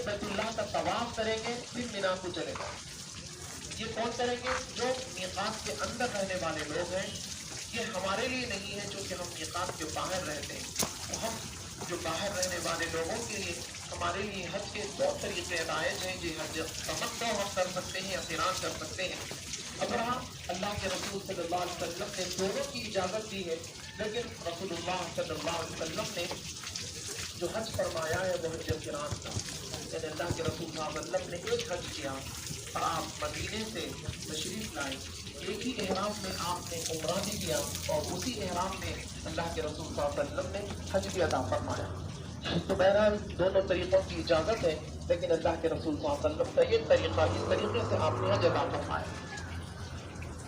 بیت اللہ کا طواف کریں گے پھر مینا کو چلے جائیں. یہ کون کریں گے؟ جو میقات کے اندر رہنے والے لوگ ہیں. یہ ہمارے لیے نہیں ہے جو کہ ہم میقات کے باہر رہتے ہیں. وہ ہم جو باہر رہنے والے لوگوں کے لیے ہمارے لیے حج کے دو طریقے رائج ہیں. یہ حج تمتع ہم کر سکتے ہیں یا قران کر سکتے ہیں. اگر ہاں اللہ کے رسول صلی اللہ علیہ وسلم نے دونوں کی اجازت دی ہے، لیکن رسول اللہ صلی اللہ علیہ وسلم نے جو حج فرمایا ہے وہ حج قران کا. یعنی اللہ کے رسول صلی اللہ علیہ وسلم نے ایک حج کیا اور آپ مدینے سے تشریف لائے. ایک ہی احرام میں آپ نے عمرہ بھی کیا اور اسی احرام میں اللہ کے رسول صلی اللہ علیہ وسلم نے حج بھی ادا فرمایا. تو بہرحال دونوں طریقوں کی اجازت ہے، لیکن اللہ کے رسول صلی اللہ علیہ وسلم کا یہ طریقہ، اس طریقے سے آپ نے حج ادا فرمایا.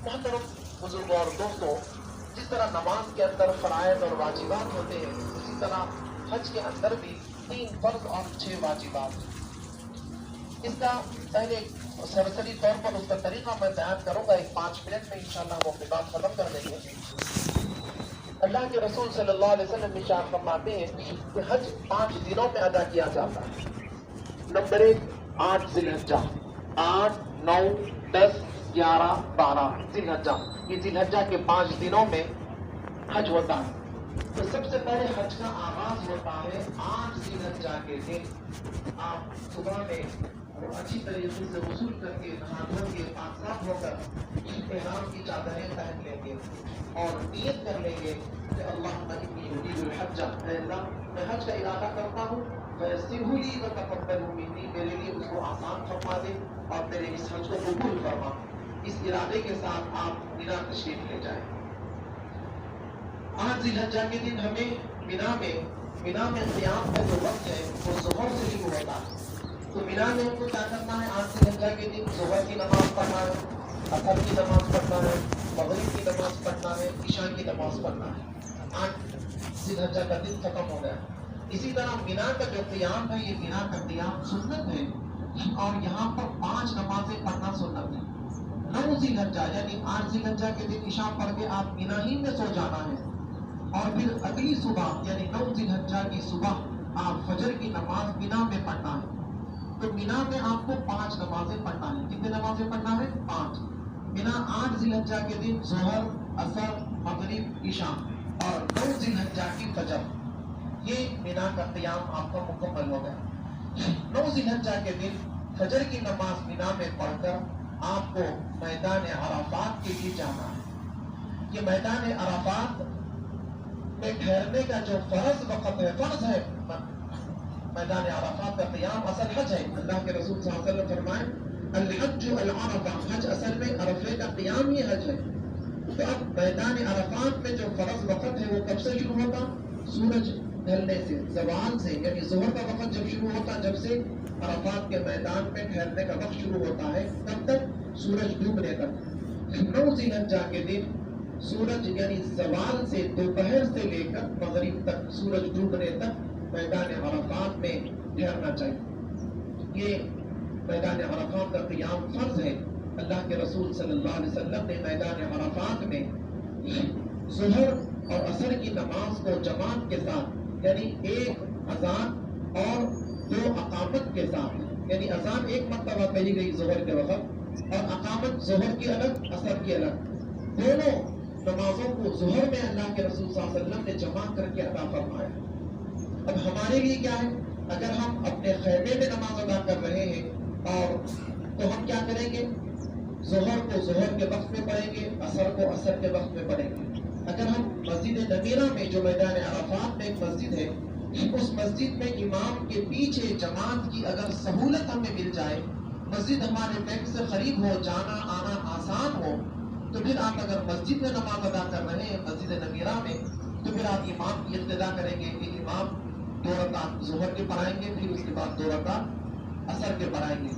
محترم بزرگوں اور دوستوں، جس طرح نماز کے اندر فرائض اور واجبات ہوتے ہیں، اسی طرح حج کے اندر بھی 3 فرض اور 6 واجبات. اس کا پہلے سرسری طور پر اس کا طریقہ میں بیان کروں گا. 5 منٹ میں انشاءاللہ وہ اپنی بات ختم کر دیں گے. اللہ کے رسول صلی اللہ علیہ وسلم ارشاد فرماتے ہیں کہ حج 5 دنوں میں ادا کیا جاتا ہے. نمبر 1 8 ذی الحجہ، 8 9 10 11 12 ذی الحجہ. یہ ذی الحجہ کے 5 دنوں میں حج ہوتا ہے. تو سب سے پہلے حج کا آغاز ہوتا ہے 8 ذی الحجہ کے دن. آپ صبح میں اچھی طریقے سے غسل کر کے نہا دھو کے پاک صاف ہو کر احرام کی چادریں پہن لیں گے اور نیت کر لیں گے کہ اللہم انی ارید الحج، اے اللہ میں حج کا ارادہ کرتا ہوں، فیسرہ لی وتقبلہ منی، میرے لیے اس کو آسان فرما دے اور میرے اس حج کو قبول فرما. اس ارادے کے ساتھ آپ مینا تشریف لے جائیں. 8 ذی الحجہ کے دن ہمیں مینا میں قیام کا جو وقت ہے وہ ظہر سے شروع ہوتا ہے. تو مینا میں ہم کو کیا کرنا ہے؟ 8 ذی الحجہ کے دن ظہر کی نماز پڑھنا ہے، عصر کی نماز پڑھنا ہے، مغرب کی نماز پڑھنا ہے، عشاء کی نماز پڑھنا ہے. 8 ذی الحجہ کا دن ختم ہو گیا. اسی طرح مینا کا جو قیام ہے، یہ مینا کا قیام سنت ہے اور یہاں پر 5 نمازیں پڑھنا سنت ہے. 9 ذی الحجہ یعنی 8 ذی الحجہ کے دن عشاء پڑھ کے آپ مینا ہی میں سو جانا ہے اور پھر اگلی صبح یعنی 9 ذی الحجہ کی صبح آپ فجر کی نماز مینا میں پڑھنا ہے. تو مینا میں آپ کو 5 نمازیں پڑھنا ہے. کتنے نمازیں پڑھنا ہے؟ 5. مینا 8 ذی الحجہ کے دن ظہر، عصر، مغرب، عشاء اور 9 ذی الحجہ کی فجر، یہ مینا کا قیام آپ کا مکمل ہو گیا. 9 ذی الحجہ کے دن فجر کی نماز مینا میں پڑھ کر آپ کو میدان عرفات کے لیے جانا ہے. یہ میدان عرفات میں ٹھہرنے کا جو فرض وقت ہے، فرض ہے میدان عرفات کا قیام اصل حج ہے. اللہ کے رسول صلی اللہ علیہ وسلم فرمائے الحج العرفہ، حج اصل میں عرفے کا قیام ہی حج ہے. تو اب میدان عرفات میں جو فرض وقت ہے وہ کب سے شروع ہوتا؟ سورج ڈھلنے سے، زوال سے، یعنی ظہر کا وقت جب شروع ہوتا، جب سے عرفات کے میدان میں ٹھہرنے کا وقت شروع ہوتا ہے، کب تک؟ سورج ڈوبنے تک. 9 ذی الحجہ کے دن سورج یعنی زوال سے دوپہر سے لے کر مغرب تک، سورج ڈوبنے تک میدان عرفات میں ٹھہرنا چاہیے. یہ میدان عرفات کا قیام فرض ہے. اللہ کے رسول صلی اللہ علیہ وسلم نے میدان عرفات میں ظہر اور عصر کی نماز کو جماعت کے ساتھ یعنی 1 اذان اور 2 اقامت کے ساتھ، یعنی اذان 1 مرتبہ کہی گئی ظہر کے وقت اور اقامت ظہر کی الگ عصر کی الگ، دونوں نمازوں کو ظہر میں اللہ کے رسول صلی اللہ علیہ وسلم نے جمع کر کے ادا فرمایا. اب ہمارے لیے کیا ہے؟ اگر ہم اپنے خیمے میں نماز ادا کر رہے ہیں اور تو ہم کیا کریں گے؟ ظہر کو ظہر کے وقت میں پڑھیں گے، عصر کو عصر کے وقت میں پڑھیں گے. اگر ہم مسجد نمیرہ میں جو میدان عرفات میں ایک مسجد ہے، اس مسجد میں امام کے پیچھے جماعت کی اگر سہولت ہمیں مل جائے، مسجد ہمارے بینک سے قریب ہو، جانا آنا آسان ہو، تو پھر آپ اگر مسجد میں نماز ادا کر رہے ہیں مسجد نمیرہ میں، تو پھر آپ امام کی اقتدا کریں گے کہ امام 2 رکعت ظہر کے پڑھائیں گے، پھر اس کے بعد 2 رکعت عصر کے پڑھائیں گے.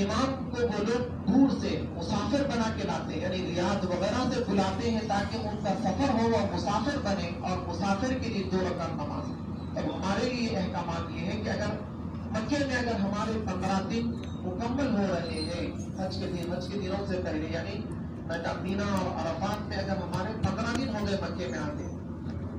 امام کو وہ لوگ دور سے مسافر بنا کے لاتے ہیں، یعنی ریاض وغیرہ سے بلاتے ہیں تاکہ ان کا سفر ہو اور مسافر بنے، اور مسافر کے لیے 2 رکعت نماز. اب ہمارے لیے احکامات یہ ہے کہ اگر مکے میں اگر ہمارے 15 دن مکمل ہو رہے ہیں حج کے دنوں سے پہلے، یعنی مینا اور عرفات میں اگر ہمارے 15 دن ہو گئے مکے میں آتے،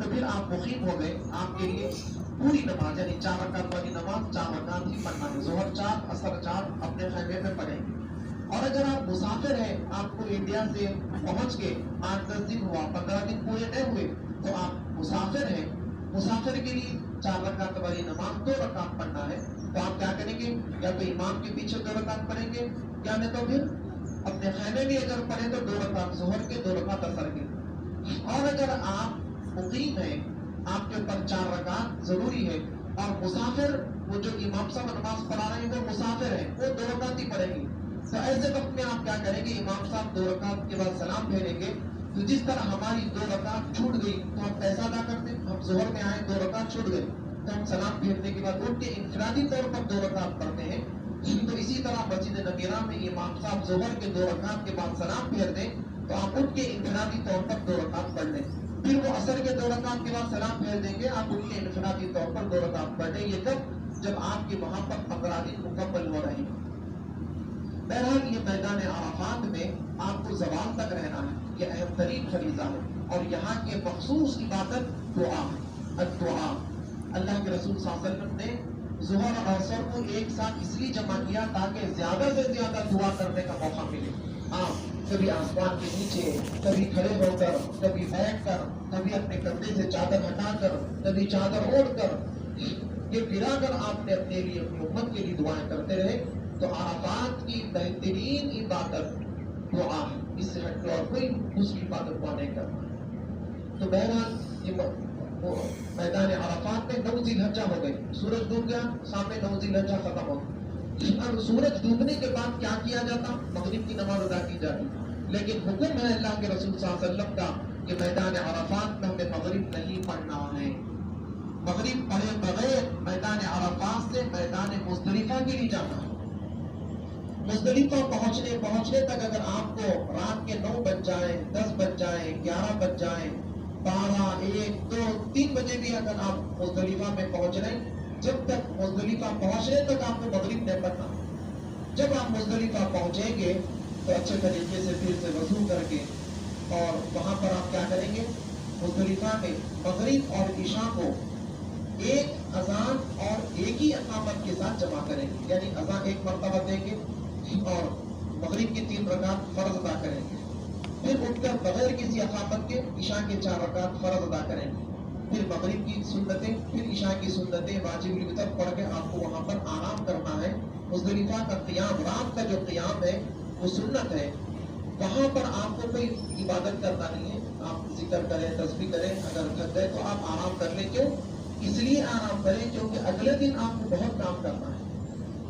تو پھر آپ مقیم ہو گئے. آپ کے لیے پوری نماز یعنی 4 رکعت والی نماز 4 رکعت ہی پڑھنا ہے. ظہر 4 عصر 4 اپنے خیمے میں پڑھیں گے. اور اگر آپ مسافر ہیں, آپ کو انڈیا سے پہنچ کے 8-10 دن ہوا, 15 دن پورے نہیں ہوئے, تو آپ مسافر ہیں. مسافر کے لیے 4 رکعت والی نماز 2 رکعت پڑھنا ہے. تو آپ کیا کریں گے, یا تو امام کے پیچھے 2 رکعت پڑھیں گے, یا نہیں تو پھر اپنے خیمے میں اگر پڑھیں تو 2 رکعت ظہر کے 2 رکعت عصر کے. اور اگر آپ مقیم ہیں, آپ کے اوپر 4 رکعت ضروری ہے, اور مسافر وہ جو امام صاحب نماز پڑھا رہے ہیں وہ مسافر ہیں, وہ 2 رکعت ہی پڑھیں گے. تو ایسے وقت میں آپ کیا کریں گے, امام صاحب 2 رکعت کے بعد سلام پھیریں گے. تو جس طرح ہماری 2 رکعت چھوٹ گئی تو ہم ایسا ادا کرتے ہیں, ہم ظہر میں آئے 2 رکعت چھوٹ گئی, تو ہم سلام پھیرنے کے بعد ان کے انفرادی طور پر 2 رکعت پڑھتے ہیں. تو اسی طرح مسجد نبیرہ میں امام صاحب ظہر کے 2 رکعت کے بعد سلام پھیر دیں تو آپ ان کے انفرادی طور پر 2 رکعت پڑھ لیں. پھر وہ عصر کے 2 رکعت کے بعد سلام پھیر دیں گے, آپ ان کے انفرادی طور پر 2 رکعت پڑھ لیں. یہ کب, جب آپ کے وہاں پر 15 دن مکمل ہو رہے ہیں. بہرحال یہ میدان عرفات میں آپ کو زوال تک رہنا ہے, یہ اہم ترین فریضہ ہے. اور یہاں کے مخصوص عبادت دعا ہے, الدعا. اللہ کے رسول صلی اللہ علیہ وسلم نے ظہر اور عصر کو ایک ساتھ اس لیے جمع کیا تاکہ زیادہ سے زیادہ دعا کرنے کا موقع ملے. کبھی آسمان کے نیچے, کبھی کھڑے ہو کر, کبھی بیٹھ کر, کبھی اپنے کندھے سے چادر ہٹا کر, کبھی چادر اوڑھ کر, یہ گرا کر آپ نے اپنے لیے, اپنی امت کے لیے دعائیں کرتے رہے. تو عرفات کی بہترین عبادت دعا ہے, اس سے ہٹ کے اور کوئی دوسری عبادت دعا نہیں کرنا. تو بہرحال یہ میدان عرفات میں 9 ذی الحجہ ہو گئی, سورج ڈوب گیا, سامنے 9 ذی الحجہ ختم ہو گئی. اب سورج ڈوبنے کے بعد کیا کیا جاتا, مغرب کی نماز ادا کی جاتی. لیکن حکم ہے اللہ کے رسول صلی اللہ علیہ وسلم کا کہ میدان عرفات میں ہمیں مغرب نہیں پڑھنا ہے. مغرب پڑھے بغیر میدان عرفات سے میدان مزدلفہ کے لیے جانا ہے. مزدلفہ پہنچنے تک اگر آپ کو رات کے 9 بج جائیں, 10 بج جائیں, 11 بج جائیں, 12, 1, 2, 3 بجے بھی اگر آپ مزدلفہ میں پہنچ رہے ہیں, جب تک مزدلفہ پہنچنے تک آپ کو مغرب نہیں پڑھنا. جب آپ مزدلفہ پہنچیں گے تو اچھے طریقے سے پھر سے وضو کر کے, اور وہاں پر آپ کیا کریں گے, مزدلفہ میں مغرب اور عشاء کو ایک اذان اور ایک ہی اقامت کے ساتھ جمع کریں گے. یعنی اذان 1 مرتبہ دیں گے اور مغرب کی 3 رکعت فرض ادا کریں گے. پھر اٹھ کر بغیر کسی اقامت کے عشاء کے 4 رکعت فرض ادا کریں گے. پھر مغرب کی سنتیں, پھر عشاء کی سنتیں واجب الوتر پڑھ کے آپ کو وہاں پر آرام کرنا ہے. مزدلفہ کا قیام, رات کا جو قیام ہے وہ سنت ہے. وہاں پر آپ کو کوئی عبادت کرنا نہیں ہے, آپ ذکر کریں, تسبیح کریں, اگر تھک گئے تو آپ آرام کر لیں. کیوں, اس لیے آرام کریں کیونکہ اگلے دن آپ کو بہت کام کرنا ہے.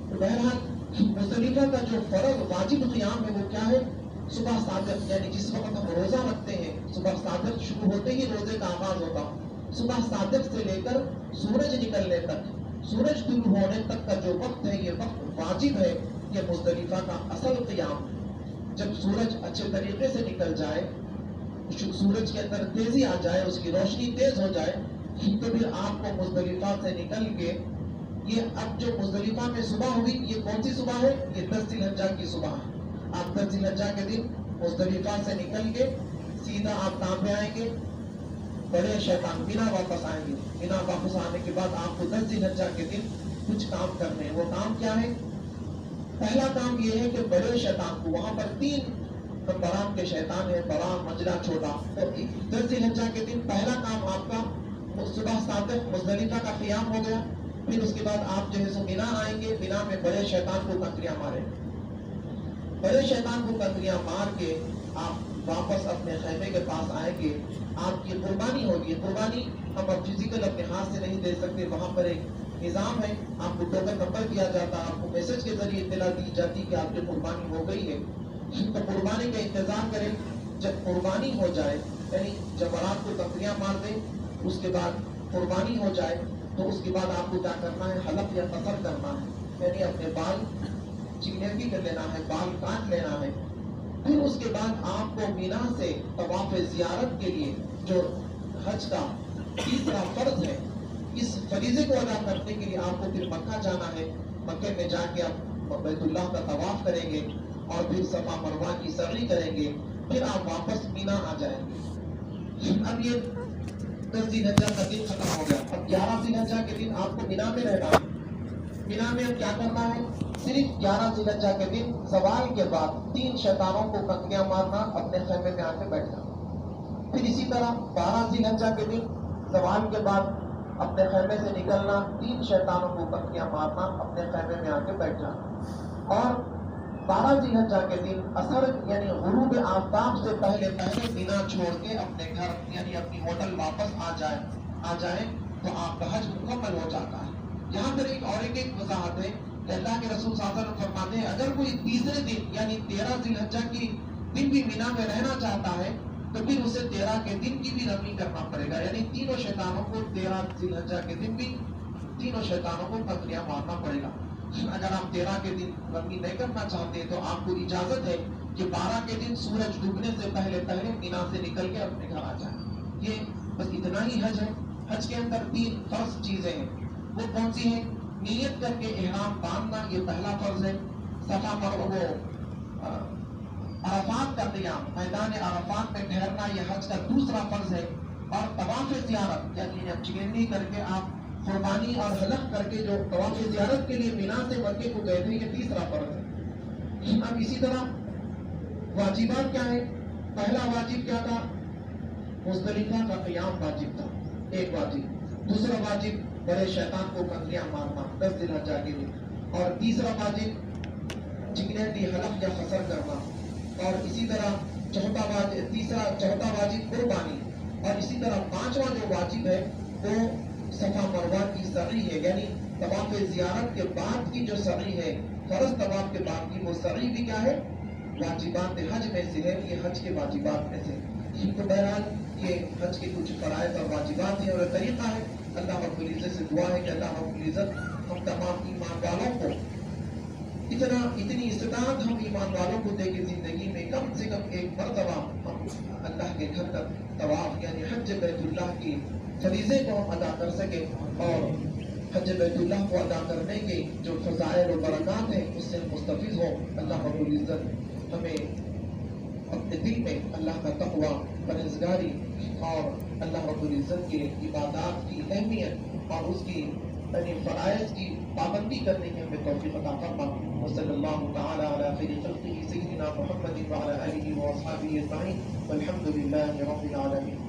تو بہرحال مزدلفہ کا جو فرض واجب قیام ہے وہ کیا ہے, صبح صادق, یعنی جس وقت ہم روزہ رکھتے ہیں, صبح صادق شروع ہوتے ہی روزے کا آغاز ہوتا. صبح صادق سے لے کر سورج نکلنے تک, سورج طلوع ہونے تک کا جو وقت ہے, یہ وقت واجب ہے. یہ مزدلفہ کا اصل قیام. جب سورج اچھے طریقے سے نکل جائے, سورج کے اندر تیزی آ جائے, اس کی روشنی تیز ہو جائے, تو پھر آپ کو مزدلفہ سے نکل کے, یہ اب جو مزدلفہ میں صبح ہوئی, یہ کون سی صبح ہے, یہ 10 ذی الحجہ کی صبح ہے. آپ 10 ذی الحجہ کے دن مزدلفہ سے نکل کے سیدھا آپ کہاں پہ آئیں گے, بڑے شیطان مینا واپس آئیں گے. مینا واپس آنے کے بعد آپ کو 10 ذی الحجہ کے دن کچھ کام کرنے ہیں. وہ کام کیا ہے, پہلا کام یہ ہے کہ بڑے شیطان کو, وہاں پر 3 نمبران کے شیطان ہیں, بڑا, مجرا, چھوٹا. تو 10 ذی الحجہ کے دن پہلا کام آپ کا صبح صادق مزدلفہ کا قیام ہو گیا. پھر اس کے بعد آپ جو ہے سو مینا آئیں گے. مینا میں بڑے شیطان کو کنکریاں ماریں. بڑے شیطان کو کنکریاں مار کے آپ واپس اپنے خیمے کے پاس آئیں گے. آپ کی قربانی ہوگی. قربانی ہم اب فزیکل اپنے ہاتھ سے نہیں دے سکتے, وہاں پر ایک نظام ہے, آپ کو ٹوکن نمبر دیا جاتا, آپ کو میسج کے ذریعے اطلاع دی جاتی کہ آپ کی قربانی ہو گئی ہے. تو قربانی کا انتظام کریں. جب قربانی ہو جائے, یعنی جمرات کو کنکریاں مار دیں, اس کے بعد قربانی ہو جائے, تو اس کے بعد آپ کو کیا کرنا ہے, حلق یا قصر کرنا ہے. یعنی اپنے بال چکنیتی کر لینا ہے, بال کاٹ لینا ہے. پھر اس کے بعد آپ کو مینا سے طواف زیارت کے لیے, جو حج کا تیسرا فرض ہے, اس فریضے کو ادا کرنے کے لیے آپ کو پھر مکہ جانا ہے. مکہ میں جا کے آپ بیت اللہ کا طواف کریں گے اور پھر صفا مروہ کی سعی کریں گے. پھر آپ واپس مینا آ جائیں گے. اب یہ 10 ذی الحجہ کا دن ختم ہو گیا، اب 11 ذی الحجہ کے دن آپ کو مینا میں رہنا ہے۔ مینا میں اب کیا کرنا ہے؟ صرف 11 ذی الحجہ کے دن زوال کے بعد 3 شیطانوں کو کنکریاں مارنا، اپنے خیمے میں آ کے بیٹھ جانا۔ پھر اسی طرح 12 ذی الحجہ کے دن زوال کے بعد اپنے خیمے سے نکلنا، 3 شیطانوں کو کنکریاں مارنا، اپنے خیمے میں آ کے بیٹھ جانا۔ اور 12 ذی الحجہ کے دن اثر یعنی غروب آفتاب سے پہلے مینا چھوڑ کے اپنے گھر یعنی اپنی ہوٹل واپس آ جائیں تو آپ کا حج مکمل ہو جاتا ہے۔ یہاں پر ایک وضاحت ہے کہ اللہ کے رسول صلی اللہ علیہ وسلم فرماتے ہیں اگر کوئی تیسرے دن یعنی 13 ذی الحجہ کی دن بھی مینا میں رہنا چاہتا ہے تو پھر اسے 13 کے دن کی بھی رمی کرنا پڑے گا، یعنی تینوں شیطانوں کو 13 ذی الحجہ کے دن بھی تینوں شیطانوں کو کنکریاں مارنا پڑے گا۔ اگر آپ 13 کے دن رمی نہیں کرنا چاہتے تو آپ کو اجازت ہے کہ 12 کے دن سورج ڈوبنے سے پہلے مینا سے نکل کے اپنے گھر آ جائیں۔ یہ بس اتنا ہی حج ہے۔ حج کے اندر 3 فرض چیزیں ہیں، وہ کون سی ہیں؟ نیت کر کے احرام باندھنا، یہ پہلا فرض ہے۔ صفا مروہ عرفات کا قیام، میدان عرفات میں ٹھہرنا، یہ حج کا دوسرا فرض ہے۔ اور طواف زیارت یعنی چگنڈی کر کے آپ قربانی اور حلق کر کے جو طواف زیارت کے لیے مینا سے مکے کو گئے تھے، یہ تیسرا فرض ہے۔ اب اسی طرح واجبات کیا ہے؟ پہلا واجب کیا تھا؟ مزدلفہ کا قیام واجب تھا، ایک واجب۔ دوسرا واجب بڑے شیطان کو کنکریاں مارنا 10 ذی الحجہ کے دن، اور تیسرا واجب چگنڈی حلق یا قصر کرنا، اور اسی طرح چوتھا واجب قربانی، اور اسی طرح 5واں جو واجب ہے وہ صفا مروہ کی سعی ہے، یعنی طواف زیارت کے بعد کی جو سعی ہے، فرض طواف کے بعد کی وہ سعی بھی کیا ہے؟ واجبات حج میں سے ہے، یہ حج کے واجبات میں سے۔ تو بہرحال یہ حج کے کچھ فرائض اور واجبات ہیں اور طریقہ ہے۔ اللہ رب العزت سے دعا ہے کہ اللہ رب العزت ہم تمام ایمان والوں کو اتنی استطاعت ہم ایمان والوں کو دے کہ زندگی میں کم سے کم ایک مرتبہ ہم اللہ کے گھر کا طواف یعنی حج بیت اللہ کی فریضے کو ہم ادا کر سکیں، اور حج بیت اللہ کو ادا کرنے کے جو فضائل و برکات ہیں اس سے مستفیض ہو۔ اللہ رب العزت ہمیں اپنے دل میں اللہ کا تقوی، پرہیزگاری اور اللہ رب العزت کے عبادات کی اہمیت اور اس کی یعنی فرائض کی پابندی کرنے کی ہمیں توفیق عطا فرما۔ وصلی اللہ تعالی علی خیر خلقہ سیدنا محمد وعلی آلہ واصحابہ اجمعین والحمد للہ رب العالمین۔